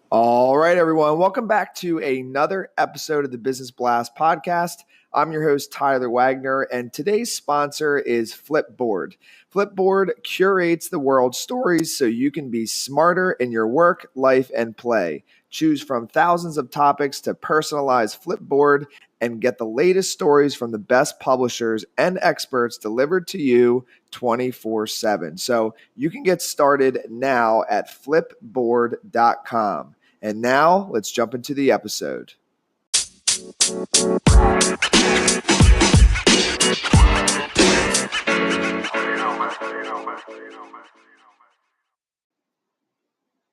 All right, everyone. Welcome back to another episode of the Business Blast podcast. I'm your host, Tyler Wagner, and today's sponsor is Flipboard. Flipboard curates the world's stories so you can be smarter in your work, life, and play. Choose from thousands of topics to personalize Flipboard and get the latest stories from the best publishers and experts delivered to you 24/7. So you can get started now at flipboard.com. And now let's jump into the episode.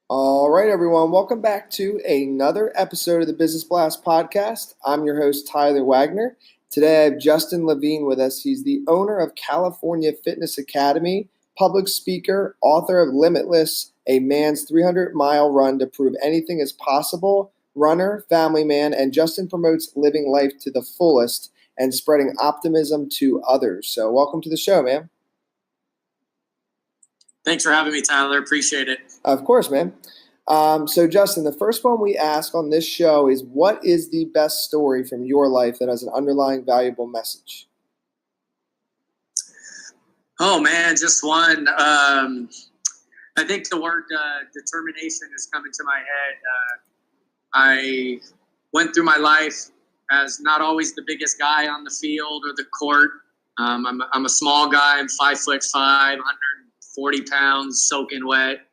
All right, everyone. Welcome back to another episode of the Business Blast podcast. I'm your host, Tyler Wagner. Today, I have Justin Levine with us. He's the owner of California Fitness Academy, public speaker, author of Limitless, a man's 300-mile run to prove anything is possible, runner, family man, and Justin promotes living life to the fullest and spreading optimism to others. So welcome to the show, man. Thanks for having me, Tyler. Appreciate it. Of course, man. So Justin, the first one we ask on this show is, what is the best story from your life that has an underlying valuable message? Oh, man, just one. I think the word determination is coming to my head. I went through my life as not always the biggest guy on the field or the court. I'm a small guy. I'm 5'5", 140 pounds, soaking wet.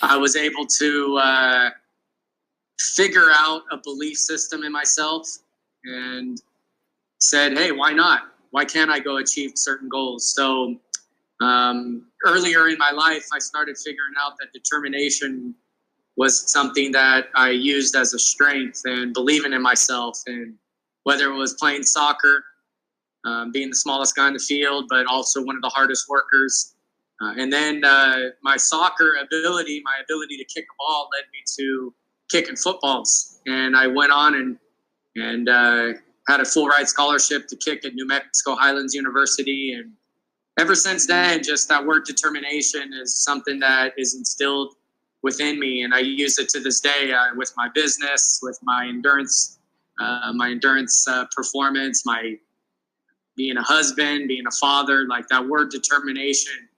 I was able to figure out a belief system in myself and said, hey, why not? Why can't I go achieve certain goals? So earlier in my life, I started figuring out that determination was something that I used as a strength and believing in myself. And whether it was playing soccer, being the smallest guy in the field, but also one of the hardest workers. And then my soccer ability, my ability to kick a ball led me to kicking footballs. And I went on and had a full ride scholarship to kick at New Mexico Highlands University. And ever since then, just that word determination is something that is instilled within me. And I use it to this day with my business, with my endurance performance, my being a husband, being a father. Like, that word determination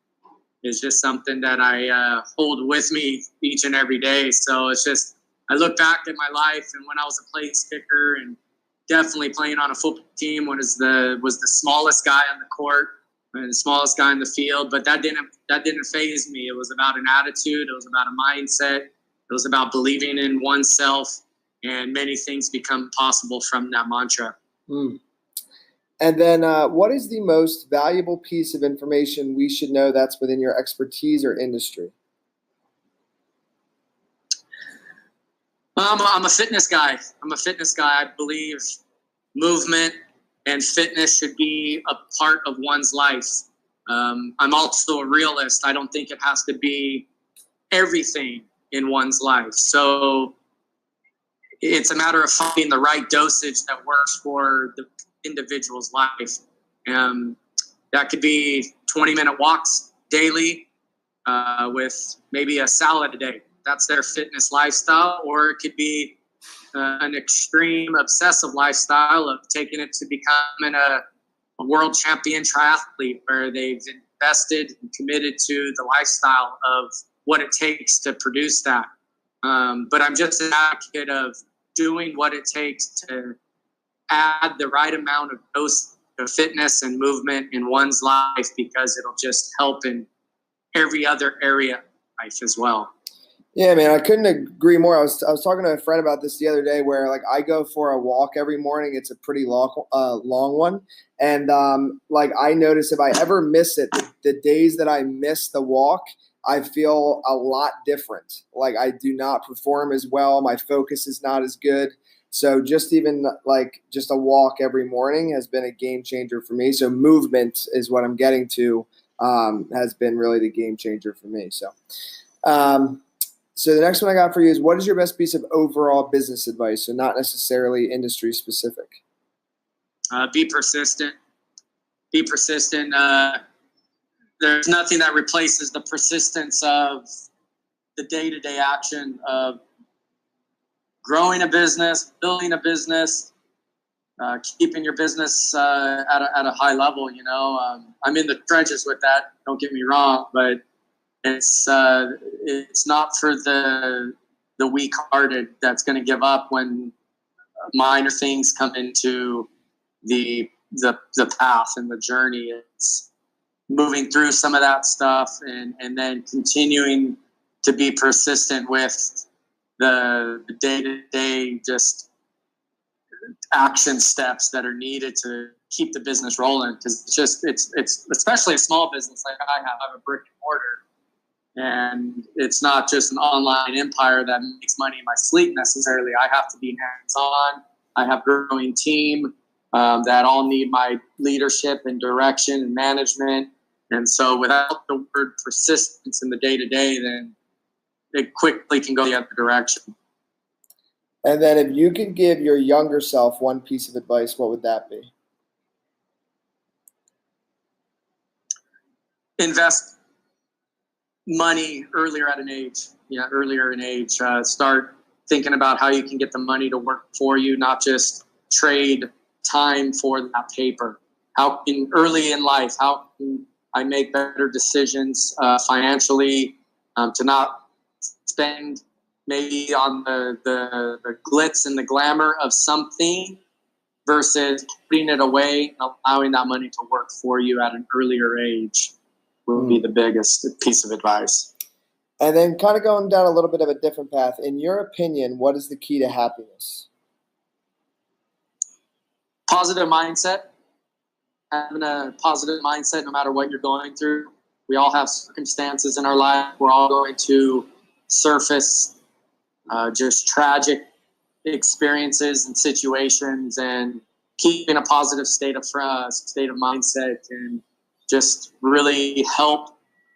is just something that I hold with me each and every day. So it's just, I look back at my life and when I was a place kicker and definitely playing on a football team was the smallest guy on the court and the smallest guy in the field, but that didn't faze me. It was about an attitude. It was about a mindset. It was about believing in oneself, and many things become possible from that mantra. Mm. And then what is the most valuable piece of information we should know that's within your expertise or industry? I'm a fitness guy. I believe movement and fitness should be a part of one's life. I'm also a realist. I don't think it has to be everything in one's life. So it's a matter of finding the right dosage that works for the individual's life. That could be 20-minute walks daily with maybe a salad a day. That's their fitness lifestyle. Or it could be an extreme obsessive lifestyle of taking it to becoming a world champion triathlete, where they've invested and committed to the lifestyle of what it takes to produce that. But I'm just an advocate of doing what it takes to add the right amount of dose of fitness and movement in one's life, because it'll just help in every other area of life as well. Yeah, man, I couldn't agree more. I was talking to a friend about this the other day, where like I go for a walk every morning. It's a pretty long one, and like I notice if I ever miss it, the days that I miss the walk, I feel a lot different. Like I do not perform as well. My focus is not as good. So just even like just a walk every morning has been a game changer for me. So movement is what I'm getting to, has been really the game changer for me. So the next one I got for you is, what is your best piece of overall business advice? So not necessarily industry specific. Be persistent. Be persistent. There's nothing that replaces the persistence of the day-to-day action of growing a business, building a business, keeping your business at a high level. I'm in the trenches with that. Don't get me wrong, but it's not for the weak-hearted that's going to give up when minor things come into the path and the journey. It's moving through some of that stuff and then continuing to be persistent with the day-to-day just action steps that are needed to keep the business rolling. Because it's especially a small business like I have a brick and mortar, and it's not just an online empire that makes money in my sleep necessarily. I have to be hands-on. I have a growing team that all need my leadership and direction and management. And so without the word persistence in the day-to-day, then it quickly can go the other direction. And then if you could give your younger self one piece of advice, what would that be? Invest money earlier in age. Start thinking about how you can get the money to work for you, not just trade time for that paper. Early in life, how can I make better decisions financially to not spend maybe on the glitz and the glamour of something versus putting it away and allowing that money to work for you at an earlier age would be the biggest piece of advice. And then kind of going down a little bit of a different path. In your opinion, what is the key to happiness? Positive mindset. Having a positive mindset no matter what you're going through. We all have circumstances in our life. We're all going to surface just tragic experiences and situations, and keeping a positive state of mindset and just really help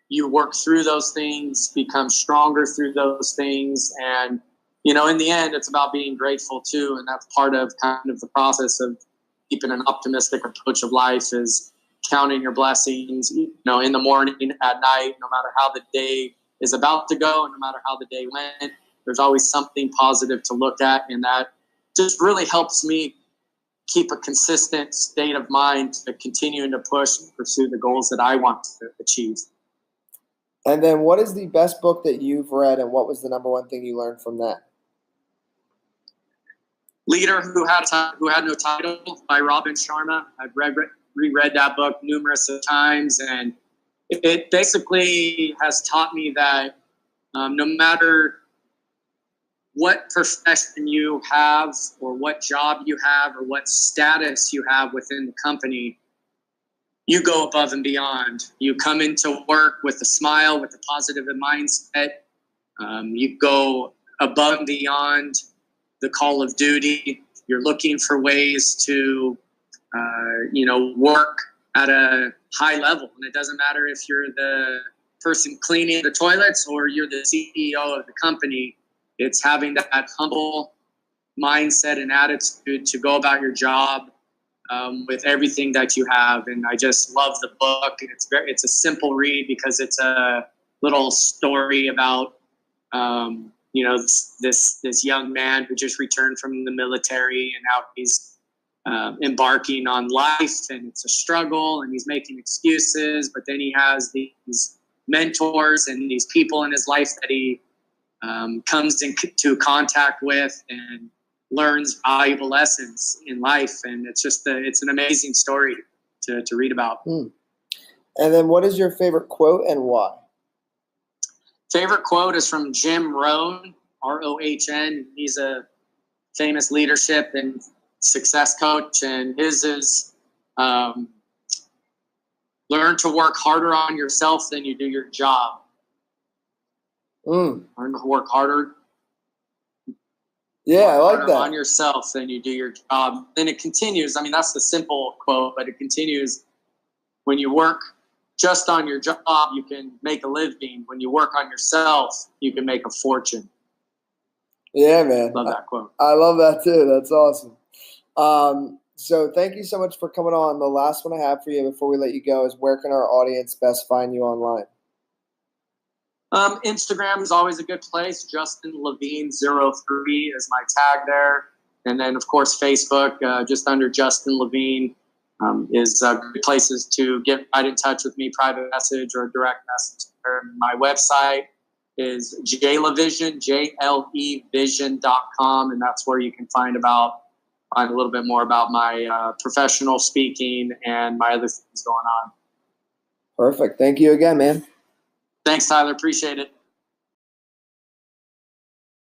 you work through those things, become stronger through those things. And, in the end, it's about being grateful too. And that's part of kind of the process of keeping an optimistic approach of life, is counting your blessings, in the morning, at night, no matter how the day is about to go and no matter how the day went, there's always something positive to look at. And that just really helps me keep a consistent state of mind to continuing to push and pursue the goals that I want to achieve. And then what is the best book that you've read, and what was the number one thing you learned from that? Leader Who Had No Title by Robin Sharma. I've reread that book numerous times, and it basically has taught me that no matter what profession you have or what job you have or what status you have within the company, you go above and beyond. You come into work with a smile, with a positive mindset. You go above and beyond the call of duty. You're looking for ways to, work at a high level. And it doesn't matter if you're the person cleaning the toilets or you're the CEO of the company. It's having that humble mindset and attitude to go about your job with everything that you have. And I just love the book. It's a simple read because it's a little story about this young man who just returned from the military, and now he's embarking on life, and it's a struggle, and he's making excuses, but then he has these mentors and these people in his life that he comes into contact with and learns valuable lessons in life. And it's an amazing story to read about. And then what is your favorite quote and why? Favorite quote is from Jim Rohn, R-O-H-N. He's a famous leadership and success coach, and his is learn to work harder on yourself than you do your job. Learn to work harder. Yeah, I like that. On yourself than you do your job. Then it continues. I mean, that's the simple quote, but it continues. When you work just on your job, you can make a living. When you work on yourself, you can make a fortune. Yeah, man. Love that quote. I love that too. That's awesome. So thank you so much for coming on. The last one I have for you before we let you go is, where can our audience best find you online? Instagram is always a good place. Justin Levine 03 is my tag there. And then, of course, Facebook, just under Justin Levine, is good places to get right in touch with me, private message or direct message. My website is jlevision, JLEvision.com, and that's where you can find a little bit more about my professional speaking and my other things going on. Perfect. Thank you again, man. Thanks, Tyler. Appreciate it.